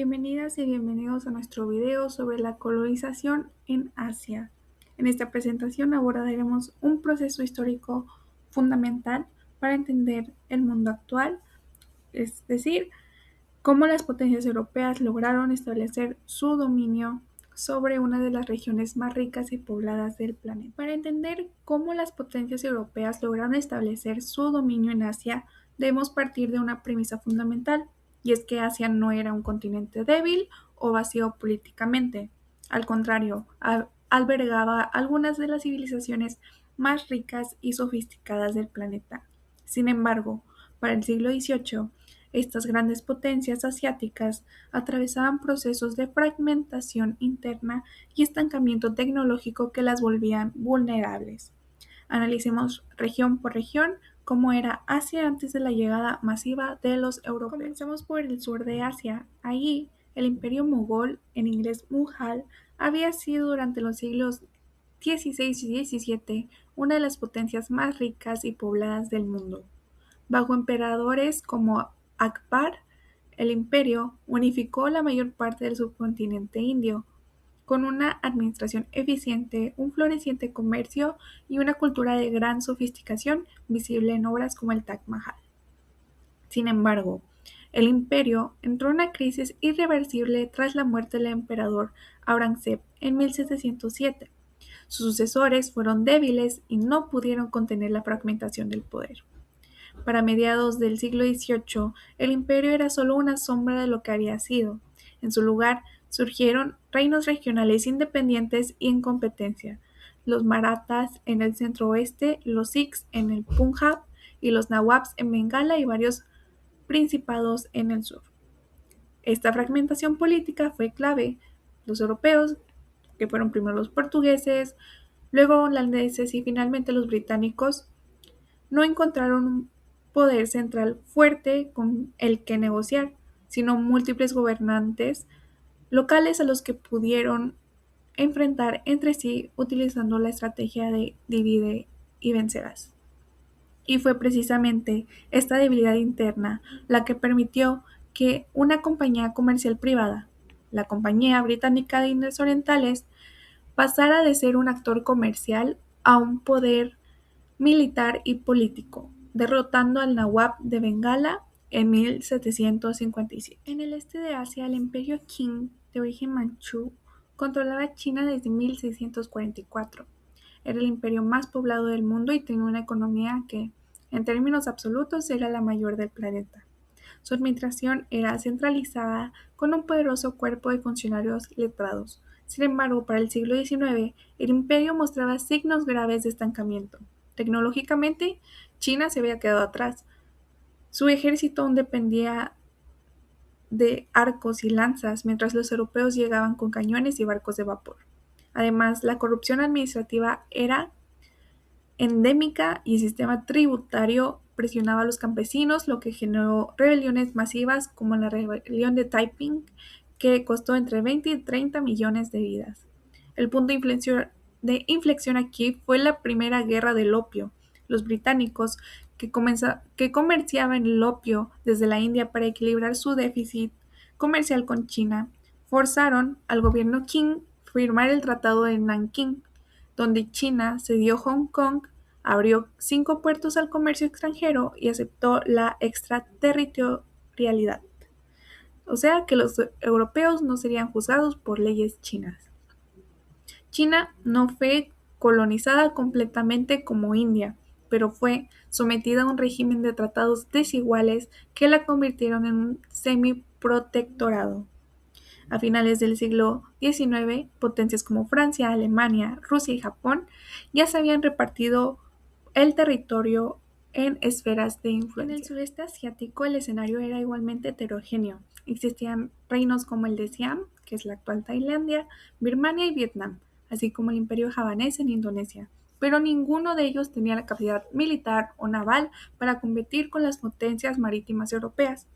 Bienvenidas y bienvenidos a nuestro video sobre la colonización en Asia. En esta presentación abordaremos un proceso histórico fundamental para entender el mundo actual, es decir, cómo las potencias europeas lograron establecer su dominio sobre una de las regiones más ricas y pobladas del planeta. Para entender cómo las potencias europeas lograron establecer su dominio en Asia, debemos partir de una premisa fundamental, y es que Asia no era un continente débil o vacío políticamente. Al contrario, albergaba algunas de las civilizaciones más ricas y sofisticadas del planeta. Sin embargo, para el siglo XVIII, estas grandes potencias asiáticas atravesaban procesos de fragmentación interna y estancamiento tecnológico que las volvían vulnerables. Analicemos región por región cómo era Asia antes de la llegada masiva de los europeos. Comenzamos por el sur de Asia. Allí, el imperio mogol, en inglés Mughal, había sido durante los siglos XVI y XVII una de las potencias más ricas y pobladas del mundo. Bajo emperadores como Akbar, el imperio unificó la mayor parte del subcontinente indio, con una administración eficiente, un floreciente comercio y una cultura de gran sofisticación visible en obras como el Taj Mahal. Sin embargo, el imperio entró en una crisis irreversible tras la muerte del emperador Aurangzeb en 1707. Sus sucesores fueron débiles y no pudieron contener la fragmentación del poder. Para mediados del siglo XVIII, el imperio era solo una sombra de lo que había sido. En su lugar, surgieron reinos regionales independientes y en competencia: los marathas en el centro-oeste, los sikhs en el Punjab y los nawabs en Bengala y varios principados en el sur. Esta fragmentación política fue clave. Los europeos, que fueron primero los portugueses, luego holandeses y finalmente los británicos, no encontraron un poder central fuerte con el que negociar, sino múltiples gobernantes locales a los que pudieron enfrentar entre sí utilizando la estrategia de divide y vencerás. Y fue precisamente esta debilidad interna la que permitió que una compañía comercial privada, la Compañía Británica de Indias Orientales, pasara de ser un actor comercial a un poder militar y político, derrotando al Nawab de Bengala en 1757. En el este de Asia, el imperio Qing, de origen manchú, controlaba China desde 1644. Era el imperio más poblado del mundo y tenía una economía que, en términos absolutos, era la mayor del planeta. Su administración era centralizada con un poderoso cuerpo de funcionarios letrados. Sin embargo, para el siglo XIX, el imperio mostraba signos graves de estancamiento. Tecnológicamente, China se había quedado atrás. Su ejército aún dependía de arcos y lanzas, mientras los europeos llegaban con cañones y barcos de vapor. Además, la corrupción administrativa era endémica y el sistema tributario presionaba a los campesinos, lo que generó rebeliones masivas como la rebelión de Taiping, que costó entre 20 y 30 millones de vidas. El punto de inflexión aquí fue la primera guerra del opio. Los británicos, que comerciaban el opio desde la India para equilibrar su déficit comercial con China, forzaron al gobierno Qing a firmar el Tratado de Nankín, donde China cedió Hong Kong, abrió 5 puertos al comercio extranjero y aceptó la extraterritorialidad. O sea que los europeos no serían juzgados por leyes chinas. China no fue colonizada completamente como India, pero fue sometida a un régimen de tratados desiguales que la convirtieron en un semi-protectorado. A finales del siglo XIX, potencias como Francia, Alemania, Rusia y Japón ya se habían repartido el territorio en esferas de influencia. En el sureste asiático el escenario era igualmente heterogéneo. Existían reinos como el de Siam, que es la actual Tailandia, Birmania y Vietnam, así como el imperio javanés en Indonesia, pero ninguno de ellos tenía la capacidad militar o naval para competir con las potencias marítimas europeas.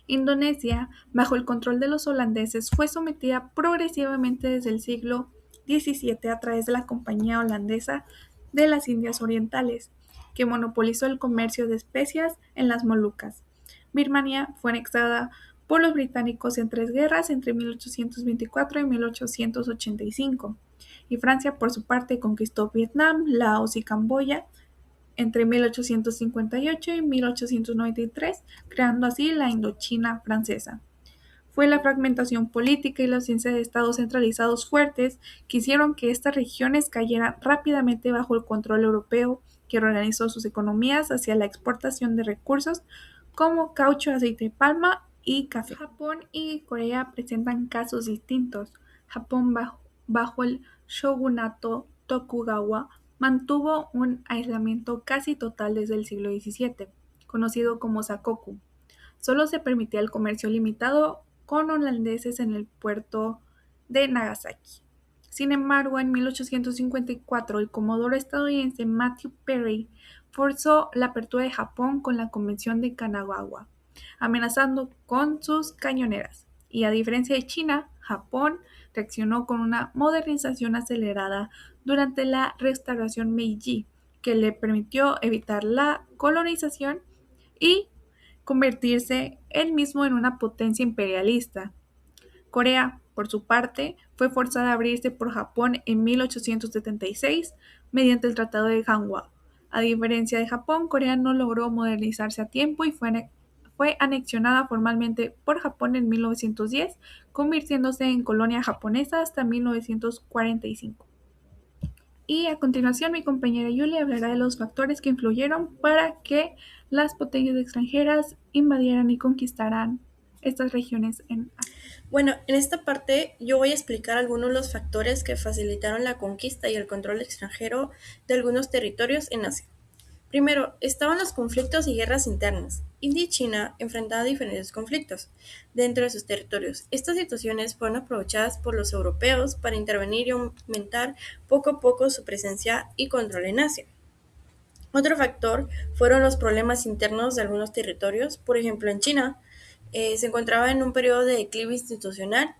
Indonesia, bajo el control de los holandeses, fue sometida progresivamente desde el siglo XVII a través de la Compañía Holandesa de las Indias Orientales, que monopolizó el comercio de especias en las Molucas. Birmania fue anexada por los británicos en 3 guerras entre 1824 y 1885, y Francia por su parte conquistó Vietnam, Laos y Camboya entre 1858 y 1893, creando así la Indochina francesa. Fue la fragmentación política y la ausencia de estados centralizados fuertes que hicieron que estas regiones cayeran rápidamente bajo el control europeo, que reorganizó sus economías hacia la exportación de recursos como caucho, aceite de palma y café. Japón y Corea presentan casos distintos. Japón, bajo el shogunato Tokugawa, mantuvo un aislamiento casi total desde el siglo XVII, conocido como Sakoku. Solo se permitía el comercio limitado con holandeses en el puerto de Nagasaki. Sin embargo, en 1854, el comodoro estadounidense Matthew Perry forzó la apertura de Japón con la Convención de Kanagawa, amenazando con sus cañoneras. Y a diferencia de China, Japón reaccionó con una modernización acelerada durante la restauración Meiji, que le permitió evitar la colonización y convertirse él mismo en una potencia imperialista. Corea, por su parte, fue forzada a abrirse por Japón en 1876 mediante el Tratado de Hanwha. A diferencia de Japón, Corea no logró modernizarse a tiempo y fue anexionada formalmente por Japón en 1910, convirtiéndose en colonia japonesa hasta 1945. Y a continuación mi compañera Julia hablará de los factores que influyeron para que las potencias extranjeras invadieran y conquistaran estas regiones en Asia. Bueno, en esta parte yo voy a explicar algunos de los factores que facilitaron la conquista y el control extranjero de algunos territorios en Asia. Primero, estaban los conflictos y guerras internas. India y China enfrentaban diferentes conflictos dentro de sus territorios. Estas situaciones fueron aprovechadas por los europeos para intervenir y aumentar poco a poco su presencia y control en Asia. Otro factor fueron los problemas internos de algunos territorios. Por ejemplo, en China se encontraba en un periodo de declive institucional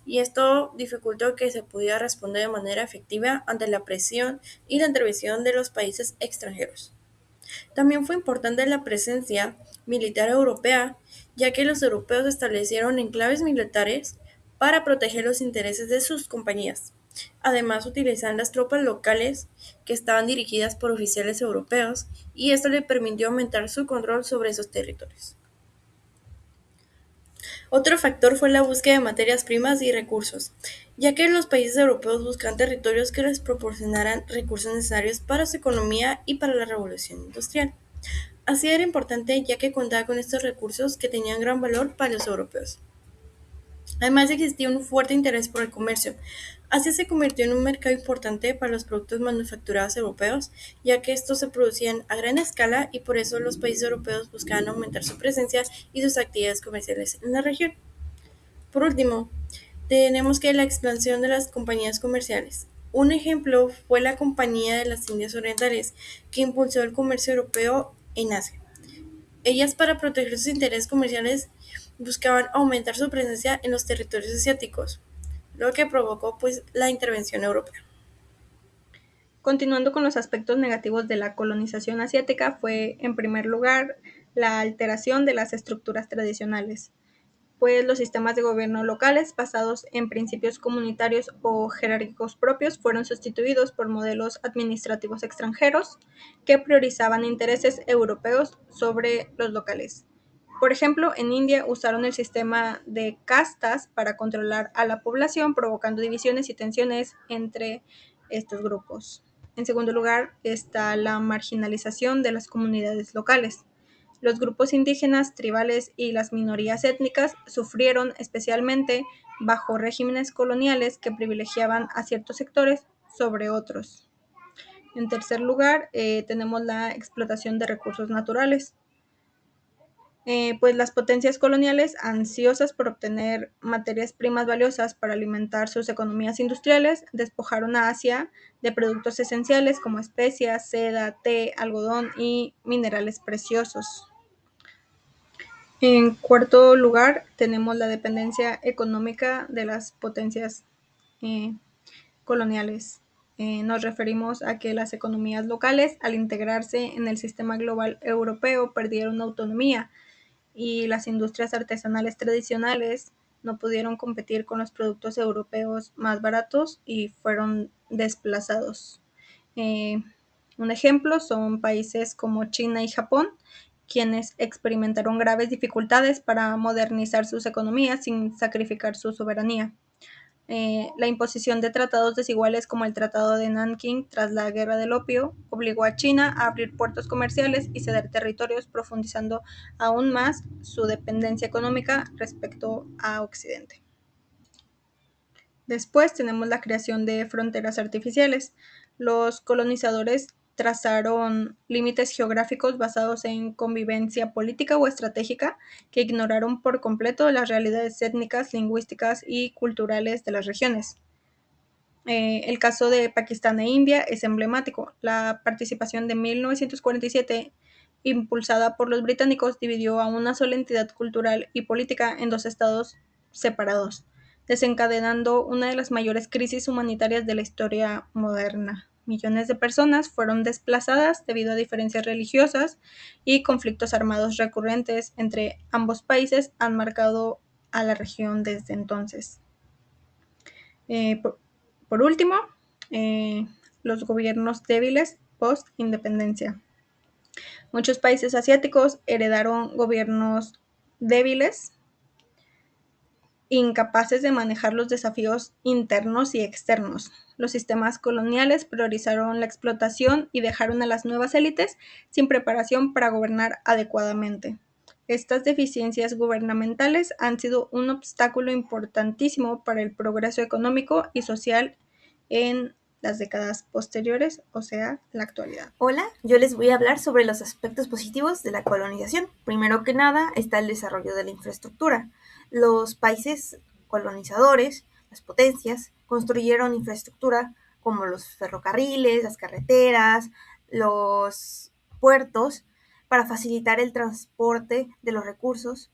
y esto dificultó que se pudiera responder de manera efectiva ante la presión y la intervención de los países extranjeros. También fue importante la presencia militar europea, ya que los europeos establecieron enclaves militares para proteger los intereses de sus compañías. Además, utilizaban las tropas locales que estaban dirigidas por oficiales europeos y esto le permitió aumentar su control sobre esos territorios. Otro factor fue la búsqueda de materias primas y recursos, ya que los países europeos buscaban territorios que les proporcionaran recursos necesarios para su economía y para la revolución industrial. Así era importante ya que contaba con estos recursos que tenían gran valor para los europeos. Además existía un fuerte interés por el comercio. Asia se convirtió en un mercado importante para los productos manufacturados europeos, ya que estos se producían a gran escala y por eso los países europeos buscaban aumentar su presencia y sus actividades comerciales en la región. Por último, tenemos que la expansión de las compañías comerciales. Un ejemplo fue la Compañía de las Indias Orientales, que impulsó el comercio europeo en Asia. Ellas, para proteger sus intereses comerciales, buscaban aumentar su presencia en los territorios asiáticos, lo que provocó pues la intervención europea. Continuando con los aspectos negativos de la colonización asiática, fue en primer lugar la alteración de las estructuras tradicionales, pues los sistemas de gobierno locales basados en principios comunitarios o jerárquicos propios fueron sustituidos por modelos administrativos extranjeros que priorizaban intereses europeos sobre los locales. Por ejemplo, en India usaron el sistema de castas para controlar a la población, provocando divisiones y tensiones entre estos grupos. En segundo lugar está la marginalización de las comunidades locales. Los grupos indígenas, tribales y las minorías étnicas sufrieron especialmente bajo regímenes coloniales que privilegiaban a ciertos sectores sobre otros. En tercer lugar, tenemos la explotación de recursos naturales. Pues las potencias coloniales, ansiosas por obtener materias primas valiosas para alimentar sus economías industriales, despojaron a Asia de productos esenciales como especias, seda, té, algodón y minerales preciosos. En cuarto lugar, tenemos la dependencia económica de las potencias eh, coloniales. Nos referimos a que las economías locales, al integrarse en el sistema global europeo, perdieron autonomía y las industrias artesanales tradicionales no pudieron competir con los productos europeos más baratos y fueron desplazados. Un ejemplo son países como China y Japón, quienes experimentaron graves dificultades para modernizar sus economías sin sacrificar su soberanía. La imposición de tratados desiguales como el Tratado de Nankín tras la Guerra del Opio obligó a China a abrir puertos comerciales y ceder territorios, profundizando aún más su dependencia económica respecto a Occidente. Después tenemos la creación de fronteras artificiales. Los colonizadores trazaron límites geográficos basados en convivencia política o estratégica que ignoraron por completo las realidades étnicas, lingüísticas y culturales de las regiones. El caso de Pakistán e India es emblemático. La participación de 1947, impulsada por los británicos, dividió a una sola entidad cultural y política en dos estados separados, desencadenando una de las mayores crisis humanitarias de la historia moderna. Millones de personas fueron desplazadas debido a diferencias religiosas y conflictos armados recurrentes entre ambos países han marcado a la región desde entonces. Por último, los gobiernos débiles post-independencia. Muchos países asiáticos heredaron gobiernos débiles, incapaces de manejar los desafíos internos y externos. Los sistemas coloniales priorizaron la explotación y dejaron a las nuevas élites sin preparación para gobernar adecuadamente. Estas deficiencias gubernamentales han sido un obstáculo importantísimo para el progreso económico y social en las décadas posteriores, o sea, la actualidad. Hola, yo les voy a hablar sobre los aspectos positivos de la colonización. Primero que nada está el desarrollo de la infraestructura. Los países colonizadores, las potencias, construyeron infraestructura como los ferrocarriles, las carreteras, los puertos, para facilitar el transporte de los recursos,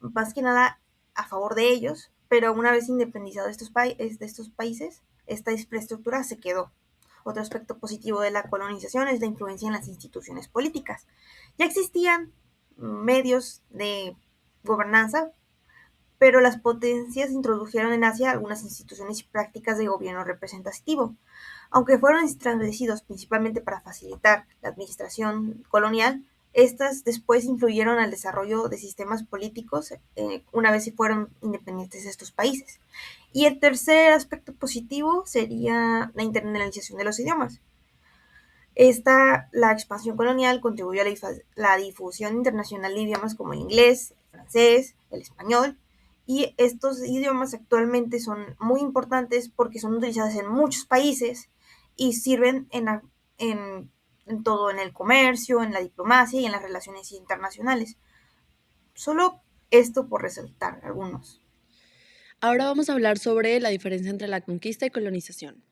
más que nada a favor de ellos, pero una vez independizados de estos países, esta infraestructura se quedó. Otro aspecto positivo de la colonización es la influencia en las instituciones políticas. Ya existían medios de gobernanza, pero las potencias introdujeron en Asia algunas instituciones y prácticas de gobierno representativo. Aunque fueron establecidos principalmente para facilitar la administración colonial, estas después influyeron al desarrollo de sistemas políticos una vez se fueron independientes estos países. Y el tercer aspecto positivo sería la internalización de los idiomas. La expansión colonial contribuyó a la difusión internacional de idiomas como el inglés, el francés, el español, y estos idiomas actualmente son muy importantes porque son utilizados en muchos países y sirven en todo, en el comercio, en la diplomacia y en las relaciones internacionales. Solo esto por resaltar algunos. Ahora vamos a hablar sobre la diferencia entre la conquista y colonización.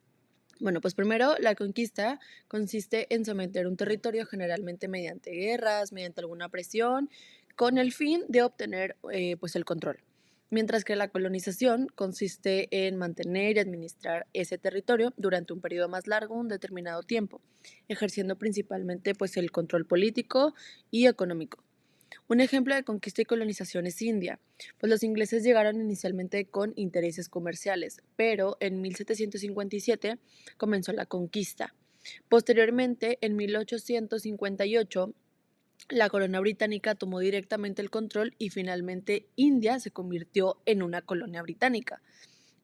Bueno, pues primero, la conquista consiste en someter un territorio generalmente mediante guerras, mediante alguna presión, con el fin de obtener pues el control. Mientras que la colonización consiste en mantener y administrar ese territorio durante un periodo más largo, un determinado tiempo, ejerciendo principalmente pues el control político y económico. Un ejemplo de conquista y colonización es India, pues los ingleses llegaron inicialmente con intereses comerciales, pero en 1757 comenzó la conquista. Posteriormente, en 1858, la corona británica tomó directamente el control y finalmente India se convirtió en una colonia británica.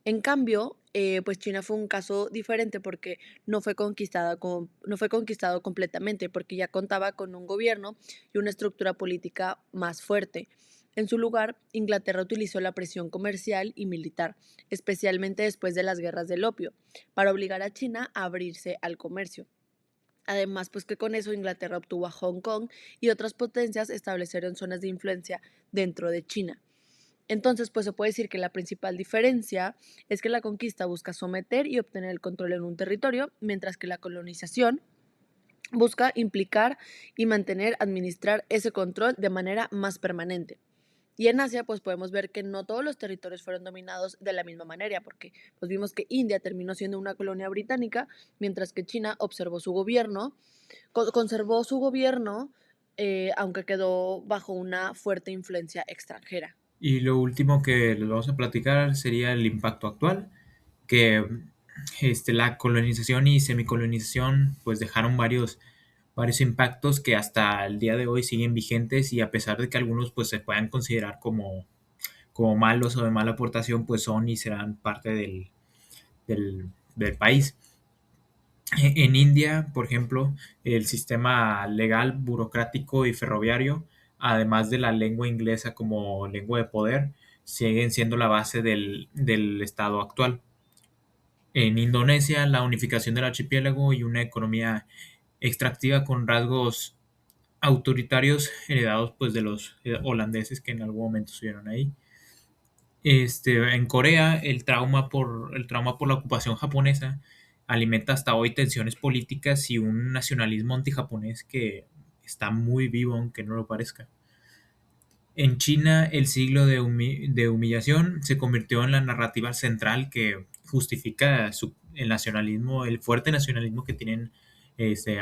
En cambio, pues China fue un caso diferente porque no fue conquistado completamente, porque ya contaba con un gobierno y una estructura política más fuerte. En su lugar, Inglaterra utilizó la presión comercial y militar, especialmente después de las guerras del opio, para obligar a China a abrirse al comercio. Además, pues que con eso Inglaterra obtuvo a Hong Kong y otras potencias establecieron zonas de influencia dentro de China. Entonces, pues se puede decir que la principal diferencia es que la conquista busca someter y obtener el control en un territorio, mientras que la colonización busca implicar y administrar ese control de manera más permanente. Y en Asia, pues podemos ver que no todos los territorios fueron dominados de la misma manera, porque pues vimos que India terminó siendo una colonia británica, mientras que China conservó su gobierno aunque quedó bajo una fuerte influencia extranjera. Y lo último que les vamos a platicar sería el impacto actual, que la colonización y semicolonización pues dejaron varios impactos que hasta el día de hoy siguen vigentes, y a pesar de que algunos pues se puedan considerar como malos o de mala aportación, pues son y serán parte del país. En India, por ejemplo, el sistema legal, burocrático y ferroviario, además de la lengua inglesa como lengua de poder, siguen siendo la base del estado actual. En Indonesia, la unificación del archipiélago y una economía extractiva con rasgos autoritarios heredados pues de los holandeses que en algún momento estuvieron ahí. En Corea, el trauma por la ocupación japonesa alimenta hasta hoy tensiones políticas y un nacionalismo antijaponés que está muy vivo, aunque no lo parezca. En China, el siglo de humillación se convirtió en la narrativa central que justifica el nacionalismo, el fuerte nacionalismo que tienen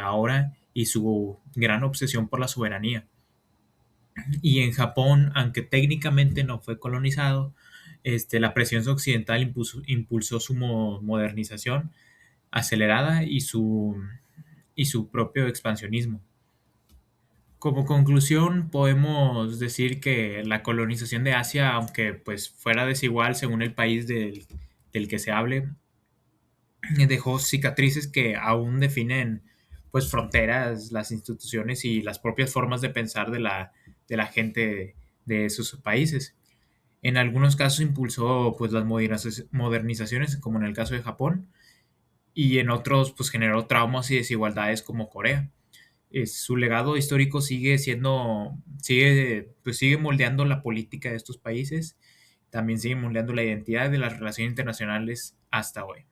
ahora, y su gran obsesión por la soberanía. Y en Japón, aunque técnicamente no fue colonizado, la presión occidental impulsó su modernización acelerada y su propio expansionismo. Como conclusión, podemos decir que la colonización de Asia, aunque pues fuera desigual según el país del que se hable, dejó cicatrices que aún definen pues fronteras, las instituciones y las propias formas de pensar de la gente de esos países. En algunos casos impulsó pues las modernizaciones, como en el caso de Japón, y en otros pues generó traumas y desigualdades como Corea. Su legado histórico sigue moldeando la política de estos países, también sigue moldeando la identidad de las relaciones internacionales hasta hoy.